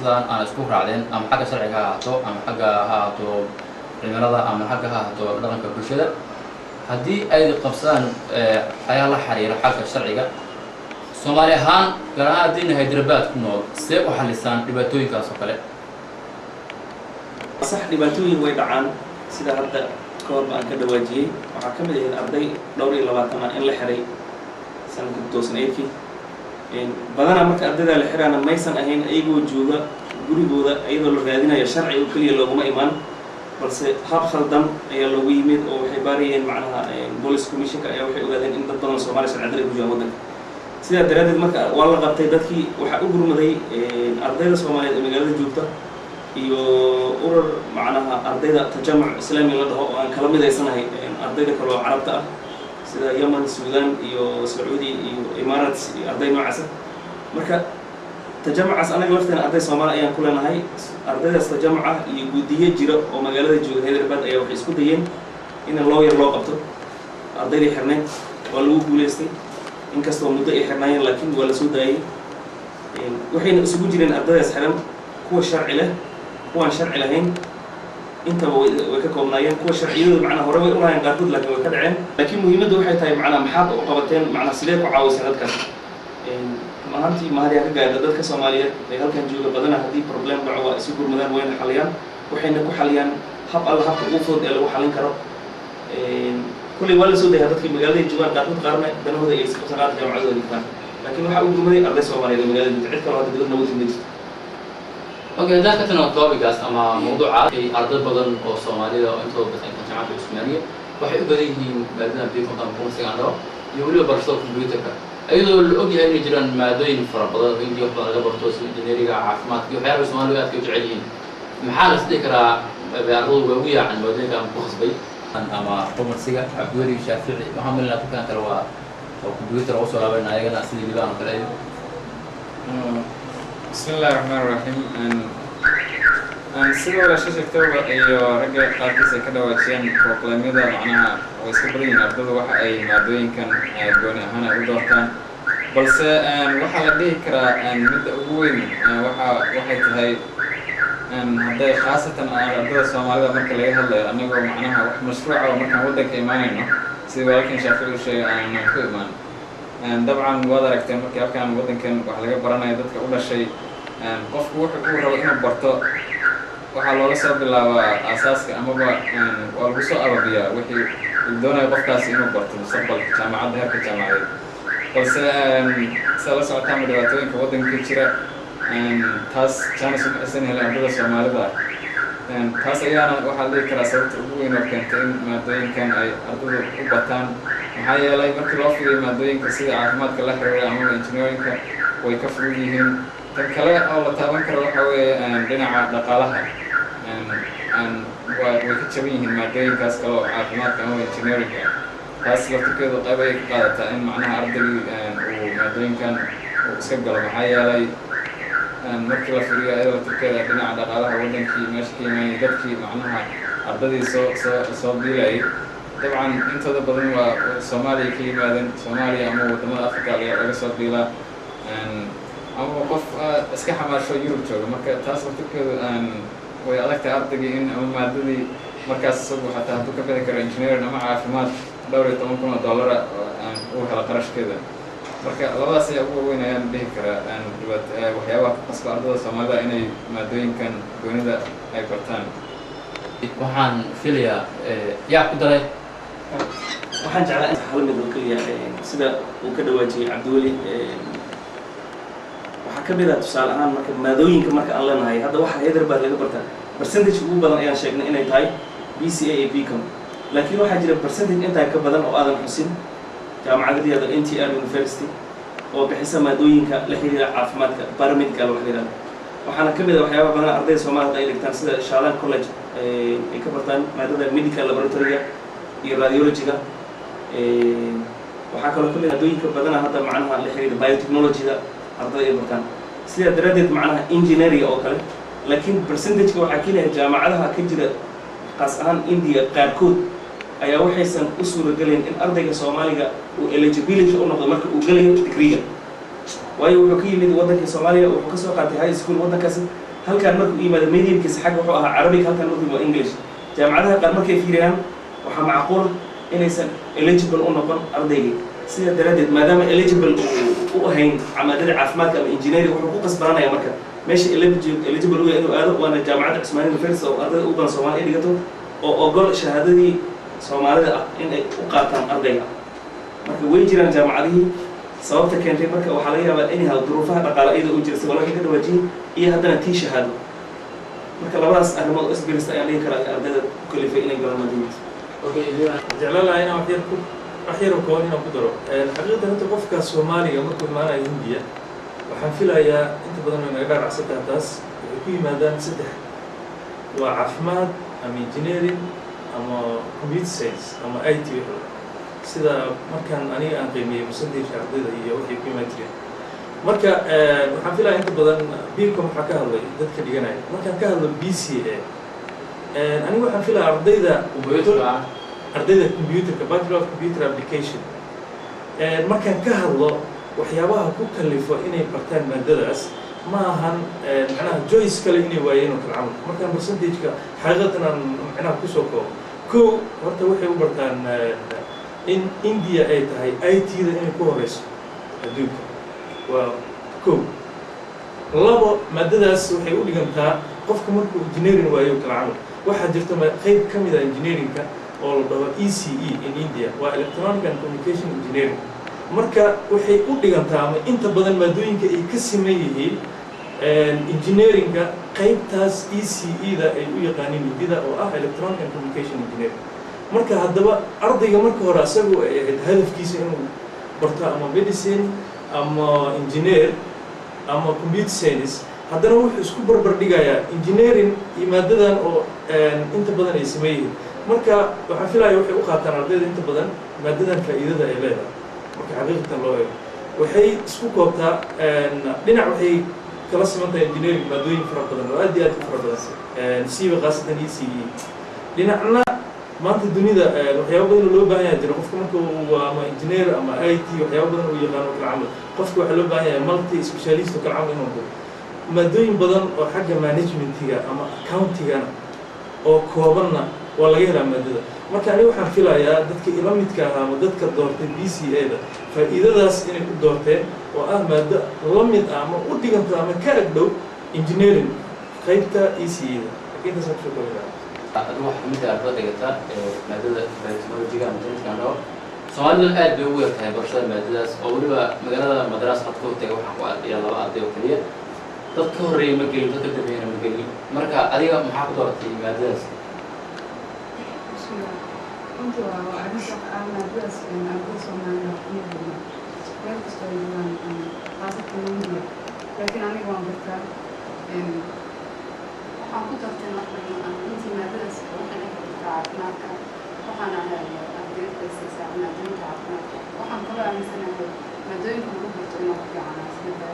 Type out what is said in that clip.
أنا أسبوع رعدين أم حاجة شرعية هاتو أم حاجة هاتو المرضى أم حاجة هاتو لغن كبرشة هدي أي قبسان حياة الله حريرة حاجة شرعية سومالي هان قرأنا دين هاي دربات كنول سيء وحلسان دباتوين كاسوكالي صح دباتوين ويدعان سيدا هذا كور بان كدواجي وحكم لي الأرضي دوري لواتنا إن لحري سنة دوسن إيكي بدنا مركا أرددا لحرانا ميسان أهين أيجو جودا gurigooda iyadoo la raadinayo sharci oo kaliya looguma iman balse hab khaldan ayaa loogu yimid oo waxay baarayeen macnaha police commission-ka ayaa waxay ogaadeen in dad badan Soomaali sharci darro ku joogaan wadanka sidaa daraadeed marka waa la qabtay dadkii waxa u gurmaday ardayda Soomaaliyeed ee magaalada joogta iyo urur macnaha ardayda tajamuc islaami la dhaho oo aan kala midaysanahay ardayda kale oo carabta ah sida Yemen, Suudaan iyo Sacuudi iyo Emirates iyo arday noocaas marka تجمع أنا قلت أن أرضي صومال أيام كلنا هاي أرضي استجمع يجودية جرا ومجالات جود هذا البلد أيام وحيس كوديين إن الله يرلو قبته أرضي حرنين ولو بوليستي إن كستو مدة حرنين لكن ولا سوداي وحين سبوج لين أرضي حرم هو الشرع له هو الشرع لهين أنت وككم نايم هو الشرع يود معنا هو روي الله ينقطع لكن وكدعين لكن مهمة ده وحي تاي معنا محاط وقبتين معنا سليك وعاوز هذا كذا maantii mahadiya ka gaadha dadka Soomaaliyeed ee halkan jooga badana hadii problem dhaco waa isu gurmadaan weyn xaliyaan waxayna ku xaliyaan hab alla habka ugu fudud ee lagu xalin karo kulli wala soo deeyaa dadka magaalada joogaan qaarkood qaarna danahooda ay isku saqaad jaamacadooda dhigtaan laakiin waxa uu gurmaday arday Soomaaliyeed ee magaalada cid kale oo dibadda nabad timid اوكي ذاك تنو توبيكاس اما موضوعات في ارض بدن او Soomaaliyeed oo intooda badan jaamacadda Ismaaliya waxay u badan yihiin baadana bi konton kunsiyano iyo waliba barashada computerka أيضا الأوجه إني جران مادين فربضة إني يخبر على برتوس الإنجنيرية عافمات كيف يعرف الصوماليين كيف يعلين محل ذكرى بيعرضوا قوية عن مادين كان مخصبي أما قمر سيجا عبدوري شافعي محمد الله كان ترى أو كمبيوتر وصل على بين عيال ناس اللي بيبان كلايو بسم الله الرحمن الرحيم أن سيجا ولا شيء كتبه أيوة رجع قاركيس كده وشيء بروكلاميدا معناها ويسكبرين أبدو واحد أي مادين كان جوني هنا أبدو كان بس واحد لديه كرا مد أبوين واحد هاي هذا خاصة أبدو الصومالية مركل هلا أنا جو معناها مشروع أو مركل ودك إيماننا سوى لكن شافوا شيء أنا كل إيمان طبعا وهذا ركتين مركل كان ودك كان واحد لقى برنا يدك أول شيء قف واحد هو إنه برتو waxaa looga soo bilaabaa asaaska amaba waa lagu soo ababiyaa wixii doonaya qofkaasi inuu barto mustaqbalka jaamacadda heerka jaamacadeed balse sida la socotaan dhibaatooyinka waddanka jira taas chance uma aysan helin ardayda Soomaalida taas ayaana waxaa la dhihi karaa sababta ugu weyn oo keentay in maadooyinkan ay ardaydu u bataan maxaa yeelay markii loo fiiriyo maadooyinka sida caafimaadka la xiriira amaba engineerinka way ka fudud yihiin tan kale oo la taaban karo waxa weeye dhinaca dhaqaalaha way ka jaban yihiin maadooyinkaas kale oo caafimaadka ama engineeringa taas laftirkeedu qayb ay ka qaadataa in macnaha ardaygii uu maadooyinkan uu iska galo maxaa yeelay markii la fiiriyo ayada laftirkeeda dhinaca dhaqaalaha waddankii meesha ka imaanayay dadkii macnaha ardaydii soo biilayay dabcan intooda badan waa Soomaaliya ka yimaadeen Soomaaliya ama wadamada Afrika laga soo biilaa ama qof iska xamaasho Yurub jooga marka taas laftirkeedu way adagtahay ardayga in ama maadadii markaas isagu xataa hadduu ka badi karo engineering ama caafimaad dhowr iyo $10,000 uu helo qarashkeeda marka labadaas ayaa ugu weyn ayaan dhihi karaa waxyaabaha qasba ardayda Soomaalida inay maadooyinkan goonida ay bartaan waxaan filayaa yaa ku daray waxaan jeclaa in hal mid oo kaliya sida uu ka dhawaajiyay Cabdiwali كمية تسأل عن مادوين كمرك الله نهاي هذا واحد يقدر بعد لقى برتا برسنتج هو بدن أيام شيء إنه تاي BCAA بيكم لكن واحد يجرب برسنتج أنت كبدن أو آدم حسين جامعة دي هذا NTR University أو بحيث مادوين كلحيل عافمات كبارميد كالوحيدا وحنا كمية وحياة بدن أرضي سومال ده إلكتان سيد شالان كولج كبرتان مادة ميديكال لابوراتوريا الراديولوجيا waxaa kaloo ka mid maadooyinka badana hadda macnaha la xiriira biotechnology-da ardayda ay bartaan sidaa daraaddeed macnaha engineering oo kale laakiin percentage-ka waxaa keenaya jaamacadaha ka jira qaas ahaan India qaarkood ayaa waxaysan u suuragelin in ardayga Soomaaliga uu eligibility u noqdo marka uu galayo degree-ga waayo wuxuu ka yimid waddanka Soomaaliya wuxuu ka soo qaatay high school waddankaas halkaan markuu yimaado mediumkiisa xagga wuxuu ahaa Arabic halkaan markuu waa English jaamacadaha qaar markay fiiriyaan waxaa macquul inaysan eligible u noqon ardayga sida daradeed maadaama eligible u ahayn maadada caafimaadka ama engineering wuxuu ku qasbanaya marka meesha eligible u yahay inuu aado waana jaamacadda Cusmaan University oo ardayda u badan Soomaaliya dhigato oo ogol shahaadadii Soomaalida ah in ay u qaataan ardayga marka way jiraan jaamacadihii sababta keentay marka waxaa laga yaabaa in duruufaha dhaqaale iyada u jirta walaal ka dhawaajin iyo haddana tii shahaado marka labadaas arrimood isbiirista ayaan dhihi karaa ardayda ku kalifay inay galaan maadooyinka jeclaan lahaa inaan wax yar oo kooban inaan ku daro xaqiiqatan inta qofka Soomaaliga markuu imaanayo Hindiya waxaan filayaa inta badan oo naga dhaaracsantaa taas waxay ku yimaadaan saddex waa caafimaad ama engineering ama computer science ama IT sida markaan aniga aan qiimeeyay percentage ardayda iyo waxay ku imaan jireen marka waxaan filayaa inta badan BCom waxaa ka hadlay dadka dhiganaya markaan ka hadlo BCA aniga waxaan filayaa ardayda computerka Bachelor of Computer Application markaan ka hadlo waxyaabaha ku kalifo inay bartaan maadadaas ma ahan macnaha choice kale inay waayeen oo kala camal markaan percentage-ka xaqiiqatan aan macnaha ku soo koobo horta waxay u bartaan in India ay tahay IT-da inay ku horeyso adduunka waa labo maadadaas waxay u dhigantaa qofka markuu engineering waayo kala camal waxaa jirta qayb ka mid ah engineering-ka oo la dhaho ECE in India waa Electronic and Communication Engineering marka waxay u dhigantaa ama inta badan maadooyinka ay ka siman yihiin engineering-ka qaybtaas ECE-da ay u yaqaaniin Hindida oo ah Electronic and Communication Engineering marka haddaba ardayga marka hore asagu ay ahayd hadafkiisa inuu barto ama medicine ama engineer ama computer science haddana wuxuu isku barbar dhigayaa engineering iyo maadadan oo inta badan ay sameeyeen marka waxaan filayaa waxay u qaataan ardayda inta badan maadadan faa'iidada ay leedahay marka xaqiiqatan loo eego waxay isku koobtaa dhinac waxay kala simantahay engineering maadooyin fara badan oo aad iyo aad u fara badan siiba khaasatan ECE dhinacna maanta dunida waxyaabo badan loo baahan yahay jira qofka marka uu ama engineer ama IT waxyaabo badan uu yaqaan oo kala camal qofka waxa loo baahan yahay multi specialist oo kala camal inuu noqdo maadooyin badan oo xagga management-iga ama accounting-gana oo koobanna waa laga helaa maadada marka aniga waxaan filayaa dadka ila midka ah ama dadka doortay BCA-da faa'iidadaas inay u doorteen oo ah maado la mid ah ama u dhiganta ama ka agdhow engineering qaybta ECE-da laakiin taas waxaa ku jira أروح مثل أفراد جتا مادة التكنولوجيا مثل كانوا سؤال الآن بيقول كه برشة مدرسة أو ولا مجال مدرسة خطوة تجوا حقوق إلى الله أدي وكلية تذكر مجال تذكر بين مجال مركا أديها محافظة في مدرسة كنت أعرف عن مدرسة من أدرس ومن يهودي كيف تستوعبون خاصة اليومية لكن أنا قام بكرة waxaan ku tartay intii maadadaas waxaan ahayd caafimaadka waxaan ahay ardayda maadooyinka caafimaadka waxaan kaloo aaminsanahay maadooyinka lagu barto inuu ku fiicnaa sida